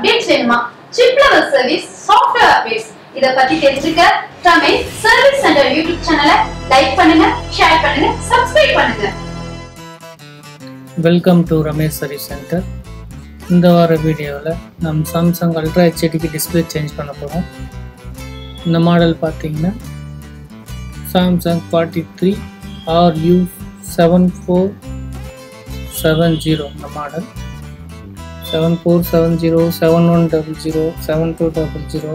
Updates வேணுமா? chip level service, software updates இத பத்தி தெரிஞ்சுக்க ரமேஷ் சர்வீஸ் சென்டர் யூடியூப் சேனலை லைக் பண்ணுங்க, ஷேர் பண்ணுங்க, சப்ஸ்கிரைப் பண்ணுங்க. Welcome to Ramesh service centre. இந்த வார வீடியோவில் நம்ம சாம்சங் அல்ட்ரா ஹெச்டிக்கு டிஸ்பிளே சேஞ்ச் பண்ண போகிறோம். இந்த மாடல் பார்த்தீங்கன்னா சாம்சங் 43 RU7470 இந்த மாடல் 7470, 7100, 7200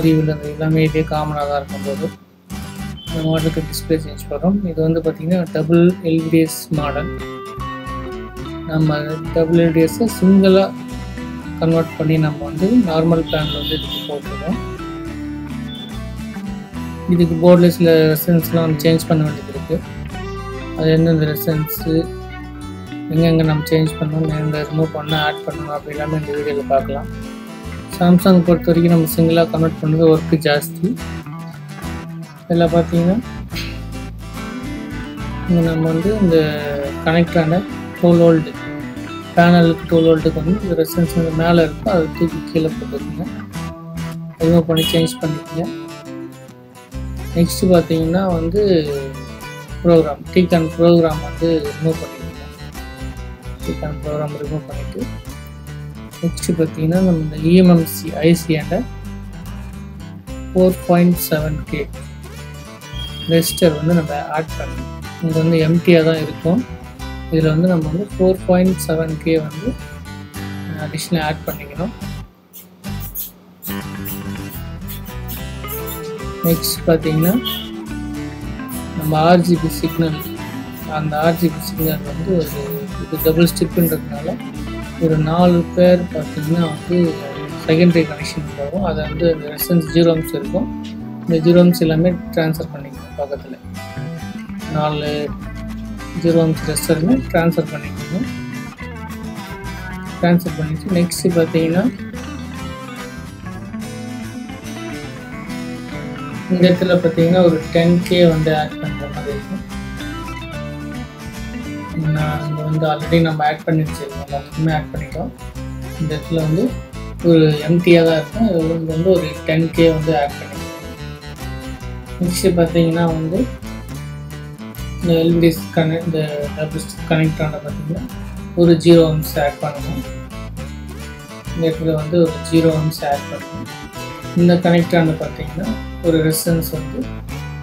RUவில் எல்லாமே இதே காமனாக தான் இருக்கும்போது இந்த மாடலுக்கு டிஸ்பிளே சேஞ்ச் பண்ணுறோம். இது வந்து பார்த்திங்கன்னா டபுள் LVDS மாடல். நம்ம டபுள் LVDSஸை சிங்கிளாக கன்வெர்ட் பண்ணி நம்ம வந்து நார்மல் பேனில் வந்து இதுக்கு போட்டுருவோம். இதுக்கு போர்டில் சில ரெசன்ஸ்லாம் நம்ம சேஞ்ச் பண்ண வேண்டியது இருக்குது. அது எந்தெந்த ரெசன்ஸு எங்கெங்கே நம்ம சேஞ்ச் பண்ணணும், எங்கே ரிமூவ் பண்ணால் ஆட் பண்ணணும் அப்படி எல்லாமே இந்த வீடியோவில் பார்க்கலாம். சாம்சங் பொறுத்த வரைக்கும் நம்ம சிங்கிளாக கன்வெர்ட் பண்ணுறது ஒர்க்கு ஜாஸ்தி. இதில் பார்த்தீங்கன்னா இங்கே நம்ம வந்து இந்த கனெக்டான 12 வோல்ட் பேனலுக்கு 12 வோல்ட்டுக்கு வந்து இந்த ரெசன்ஸ் வந்து மேலே இருக்கும், அதை தூக்கி கீழே போட்டுருக்குங்க. ரிமூவ் பண்ணி சேஞ்ச் பண்ணிக்கோங்க. நெக்ஸ்ட்டு பார்த்தீங்கன்னா வந்து ப்ரோக்ராம் டிகான் ப்ரோக்ராம் வந்து ரிமூவ் பண்ணிக்கோங்க. டிகான் ப்ரோக்ராம் ரிமூவ் பண்ணிவிட்டு நெக்ஸ்ட்டு பார்த்தீங்கன்னா நம்ம இந்த EMMC ஐசியாண்ட 4.7K ரெஜிஸ்டர் வந்து நம்ம ஆட் பண்ணணும். இங்கே வந்து எம்டியாக தான் இருக்கும். இதில் வந்து நம்ம வந்து 4.7K வந்து அடிஷ்னலாக ஆட் பண்ணிக்கணும். நெக்ஸ்ட் பார்த்தீங்கன்னா நம்ம RGB சிக்னல், அந்த RGB சிக்னல் வந்து ஒரு இது டபுள் ஸ்டிப்புன்றதுனால ஒரு 4 பேர் பார்த்தீங்கன்னா வந்து செகண்டரி கனெக்ஷன் வரும். அதை வந்து அந்த ரெசன்ஸ் 0 ohms இருக்கும். இந்த 0 ohms எல்லாமே ட்ரான்ஸ்ஃபர் பண்ணிக்கணும். பக்கத்தில் 4 0 ohms ரெசிஸ்டருமே ட்ரான்ஸ்ஃபர் பண்ணிக்கணும். ட்ரான்ஸ்ஃபர் பண்ணிட்டு நெக்ஸ்ட்டு பார்த்தீங்கன்னா இந்த இடத்துல பார்த்தீங்கன்னா ஒரு 10K வந்து ஆட் பண்ணுற மாதிரி இருக்கும். நான் இங்கே வந்து ஆல்ரெடி நம்ம ஆட் பண்ணி வச்சுருக்கோம், மொத்தமே ஆட் பண்ணிட்டோம். இந்த இடத்துல வந்து ஒரு எம்டியாக தான் இருக்கும். இது வந்து ஒரு 10K வந்து ஆட் பண்ணிக்கணும். நெக்ஸ்ட்டு பார்த்தீங்கன்னா வந்து இந்த எல்விடிஎஸ் இந்த கனெக்டான பார்த்தீங்கன்னா ஒரு 0 ohms ஆட் பண்ணணும். இந்த இடத்துல வந்து ஒரு 0 ohms ஆட் பண்ணணும். இந்த கனெக்டான பார்த்தீங்கன்னா ஒரு ரெசிஸ்டன்ஸ் வந்து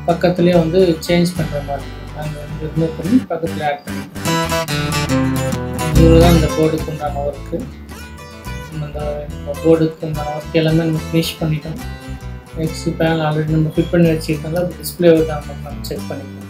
பக்கத்துலேயே வந்து சேஞ்ச் பண்ணுற மாதிரி நாங்கள் வந்து ரிமூவ் பண்ணி பக்கத்தில் ஆட் பண்ணிக்கணும். இவ்வளோ தான் இந்த போர்டுக்கு உண்டான ஒர்க்கு. அந்த போர்டுக்கு உண்டான ஒர்க் எல்லாமே நம்ம ஃபினிஷ் பண்ணிட்டோம். நெக்ஸ்ட் பேனல் ஆல்ரெடி நம்ம ஃபிட் பண்ணி வச்சுக்கிட்டோம்னா டிஸ்பிளே தான் நம்ம செக் பண்ணிக்கலாம்.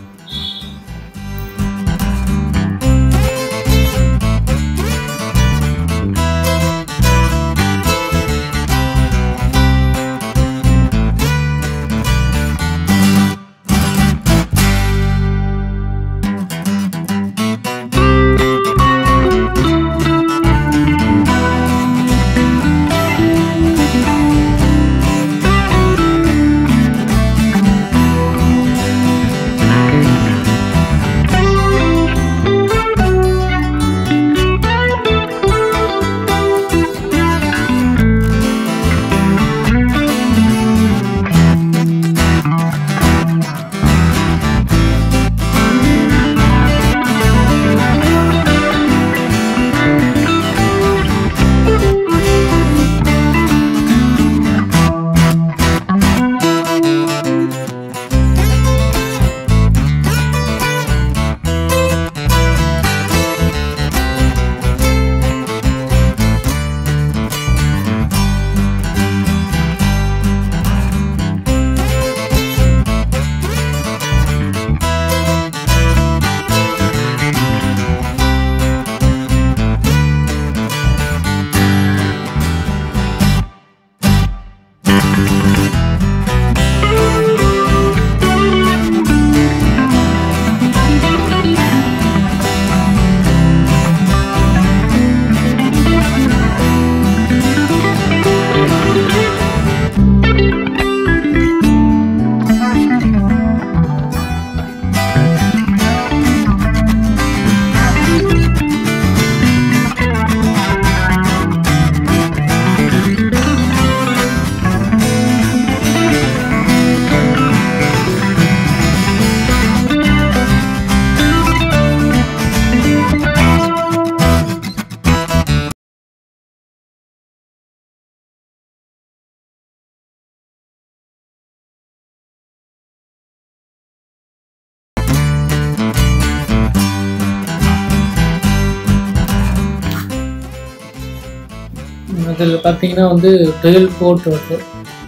இதில் பார்த்தீங்கன்னா வந்து டுயல் போர்ட் வருது.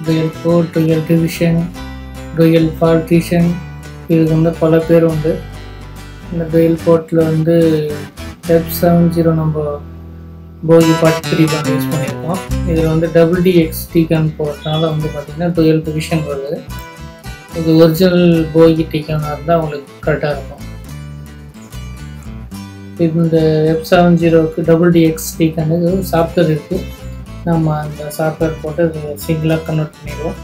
Dual port, dual division, dual partition, இதுக்கு வந்து பல பேர் உண்டு. இந்த டுயல் போர்ட்டில் வந்து F70 நம்ம போகி 43 கான் யூஸ் பண்ணியிருக்கோம். இதில் வந்து WDXT கான் போகிறதுனால வந்து பார்த்திங்கன்னா டுயல் டிவிஷன் வருது. இது ஒரிஜினல் போகி டிகானாக இருந்தால் உங்களுக்கு கரெக்டாக இருக்கும். இந்த F70க்கு WDXT கானுக்கு சாஃப்ட்வேர் இருக்குது. நம்ம அந்த சாஃப்ட்வேர் போட்டு சிங்கிளாக கன்வெர்ட் பண்ணிடுவோம்.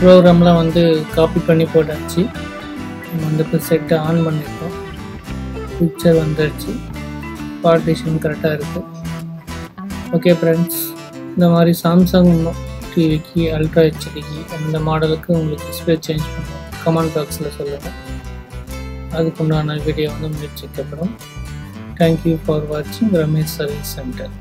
ப்ரோக்ராம்லாம் வந்து காப்பி பண்ணி போட்டாச்சு. நம்ம வந்து இப்போ செட்டை ஆன் பண்ணியிருக்கோம். பிக்சர் வந்துடுச்சு. பார்ட்டிஷன் கரெக்டாக இருக்குது. ஓகே ஃப்ரெண்ட்ஸ், இந்த மாதிரி சாம்சங் டிவிக்கு அல்ட்ரா ஹெச்டிக்கு அந்த மாடலுக்கு உங்களுக்கு டிஸ்பிளே சேஞ்ச் பண்ணுவோம். கமெண்ட் பாக்ஸில் சொல்லுங்கள். அதுக்குண்டான வீடியோ வந்து முயற்சிக்கப்படும். தேங்க்யூ ஃபார் வாட்சிங் ரமேஷ் சர்வீஸ் சென்டர்.